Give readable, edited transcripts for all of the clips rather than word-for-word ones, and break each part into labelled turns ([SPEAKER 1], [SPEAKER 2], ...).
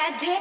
[SPEAKER 1] I did.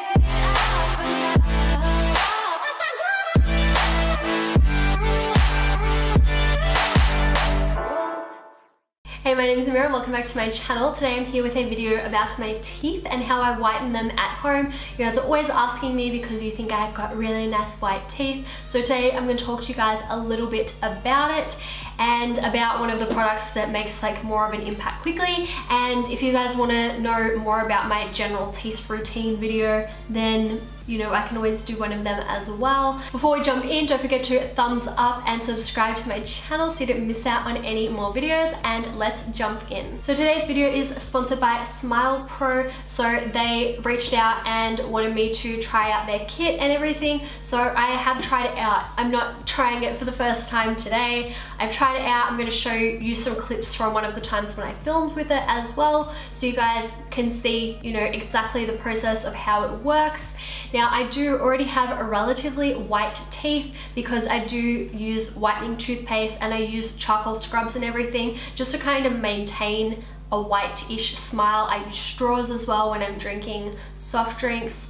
[SPEAKER 1] Hey, my name is AMEAMAY, welcome back to my channel. Today I'm here with a video about my teeth and how I whiten them at home. You guys are always asking me because you think I've got really nice white teeth. So today I'm going to talk to you guys a little bit about it and about one of the products that makes like more of an impact quickly. And if you guys want to know more about my general teeth routine video, then you know, I can always do one of them as well. Before we jump in, don't forget to thumbs up and subscribe to my channel so you don't miss out on any more videos, and let's jump in. So today's video is sponsored by Smile Pro. So they reached out and wanted me to try out their kit and everything. So I have tried it out. I'm not trying it for the first time today. I've tried it out. I'm going to show you some clips from one of the times when I filmed with it as well, so you guys can see, you know, exactly the process of how it works. Now, I do already have a relatively white teeth because I do use whitening toothpaste and I use charcoal scrubs and everything just to kind of maintain a white-ish smile. I use straws as well when I'm drinking soft drinks,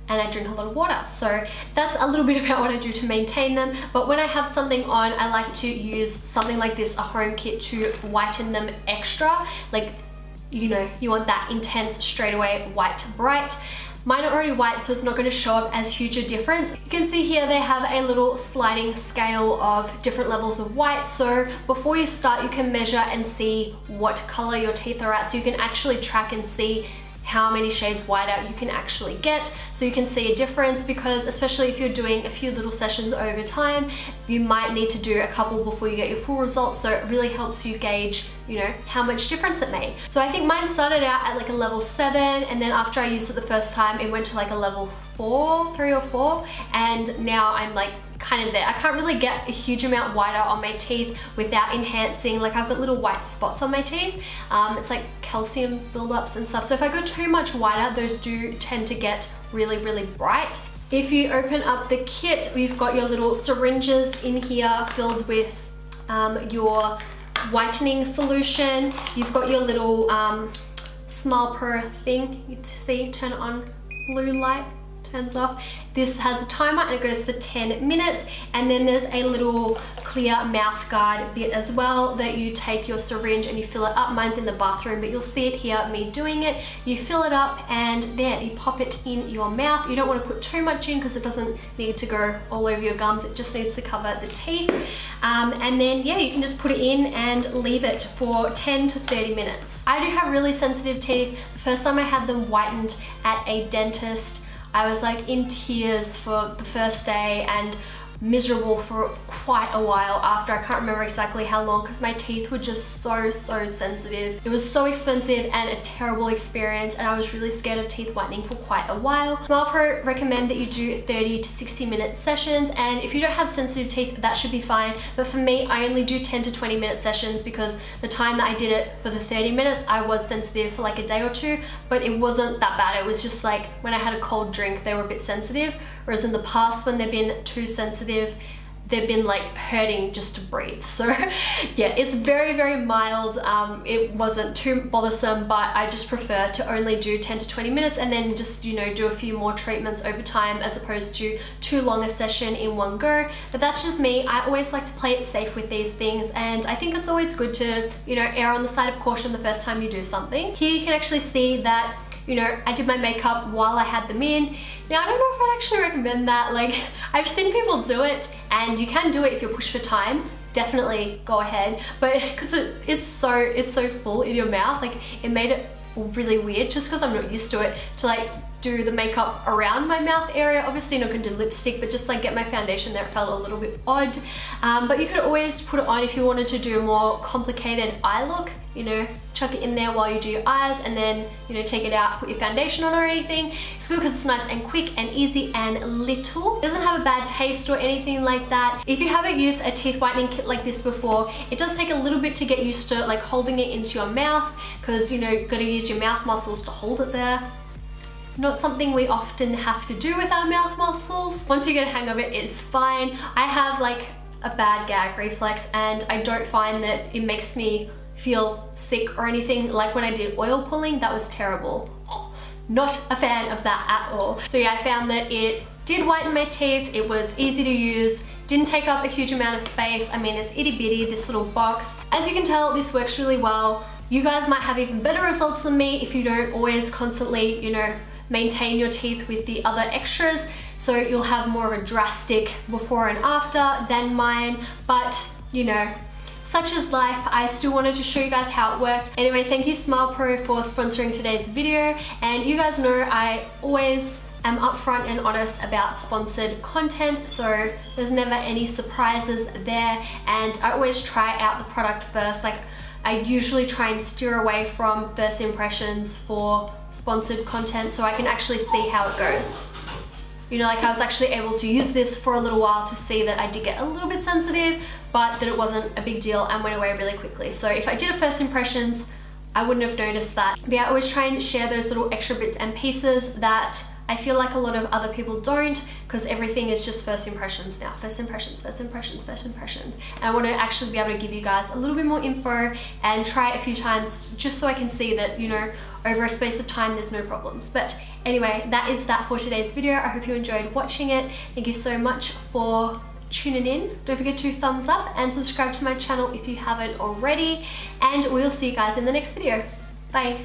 [SPEAKER 1] and I drink a lot of water. So that's a little bit about what I do to maintain them. But when I have something on, I like to use something like this, a home kit, to whiten them extra. Like, you know, you want that intense, straight away, white, bright. Mine are already white, so it's not going to show up as huge a difference. You can see here they have a little sliding scale of different levels of white. So before you start, you can measure and see what color your teeth are at. So you can actually track and see how many shades whiter you can actually get, so you can see a difference, because especially if you're doing a few little sessions over time, you might need to do a couple before you get your full results. So it really helps you gauge, you know, how much difference it made. So I think mine started out at like a level 7, and then after I used it the first time, it went to like a level 3 or 4, and now I'm like kind of there. I can't really get a huge amount whiter on my teeth without enhancing. Like, I've got little white spots on my teeth. It's like calcium buildups and stuff. So if I go too much whiter, those do tend to get really, really bright. If you open up the kit, we've got your little syringes in here filled with your whitening solution. You've got your little Smile Pro thing. You see, turn it on, blue light turns off. This has a timer and it goes for 10 minutes. And then there's a little clear mouth guard bit as well that you take your syringe and you fill it up. Mine's in the bathroom, but you'll see it here, me doing it. You fill it up and there, you pop it in your mouth. You don't want to put too much in because it doesn't need to go all over your gums. It just needs to cover the teeth. And then, yeah, you can just put it in and leave it for 10 to 30 minutes. I do have really sensitive teeth. The first time I had them whitened at a dentist, I was like in tears for the first day and miserable for quite a while after. I can't remember exactly how long because my teeth were just so sensitive. It was so expensive and a terrible experience, and I was really scared of teeth whitening for quite a while. Smile Pro recommend that you do 30 to 60 minute sessions, and if you don't have sensitive teeth, that should be fine. But for me, I only do 10 to 20 minute sessions because the time that I did it for the 30 minutes, I was sensitive for like a day or two, but it wasn't that bad. It was just like when I had a cold drink, they were a bit sensitive. Whereas in the past, when they've been too sensitive, they've been like hurting just to breathe. So yeah, it's very, very mild. It wasn't too bothersome, but I just prefer to only do 10 to 20 minutes and then just, you know, do a few more treatments over time as opposed to too long a session in one go. But that's just me. I always like to play it safe with these things, and I think it's always good to, you know, err on the side of caution the first time you do something. Here you can actually see that, you know, I did my makeup while I had them in. Now, I don't know if I'd actually recommend that. Like, I've seen people do it, and you can do it if you're pushed for time. Definitely go ahead. But because it's so full in your mouth, like, it made it really weird just because I'm not used to it, to like do the makeup around my mouth area. Obviously not gonna do lipstick, but just like get my foundation there, it felt a little bit odd. But you could always put it on if you wanted to do a more complicated eye look. You know, chuck it in there while you do your eyes, and then, you know, take it out, put your foundation on or anything. It's good because it's nice and quick and easy and little. It doesn't have a bad taste or anything like that. If you haven't used a teeth whitening kit like this before, it does take a little bit to get used to like holding it into your mouth, because, you know, you've got to use your mouth muscles to hold it there. Not something we often have to do with our mouth muscles. Once you get a hang of it, it's fine. I have like a bad gag reflex, and I don't find that it makes me feel sick or anything. Like when I did oil pulling, that was terrible. not a fan of that at all. So yeah, I found that it did whiten my teeth, it was easy to use, didn't take up a huge amount of space. I mean, it's itty bitty, this little box. As you can tell, this works really well. You guys might have even better results than me if you don't always constantly, you know, maintain your teeth with the other extras. So you'll have more of a drastic before and after than mine, but you know, such is life. I still wanted to show you guys how it worked. Anyway, thank you SmilePro for sponsoring today's video. And you guys know I always am upfront and honest about sponsored content, so there's never any surprises there. And I always try out the product first. Like, I usually try and steer away from first impressions for sponsored content so I can actually see how it goes. You know, like I was actually able to use this for a little while to see that I did get a little bit sensitive, but that it wasn't a big deal and went away really quickly. So if I did a first impressions, I wouldn't have noticed that. But yeah, I always try and share those little extra bits and pieces that I feel like a lot of other people don't, because everything is just first impressions now. First impressions, first impressions, first impressions. And I want to actually be able to give you guys a little bit more info and try it a few times just so I can see that, you know, over a space of time there's no problems. But anyway, that is that for today's video. I hope you enjoyed watching it. Thank you so much for tuning in. Don't forget to thumbs up and subscribe to my channel if you haven't already. And we'll see you guys in the next video. Bye.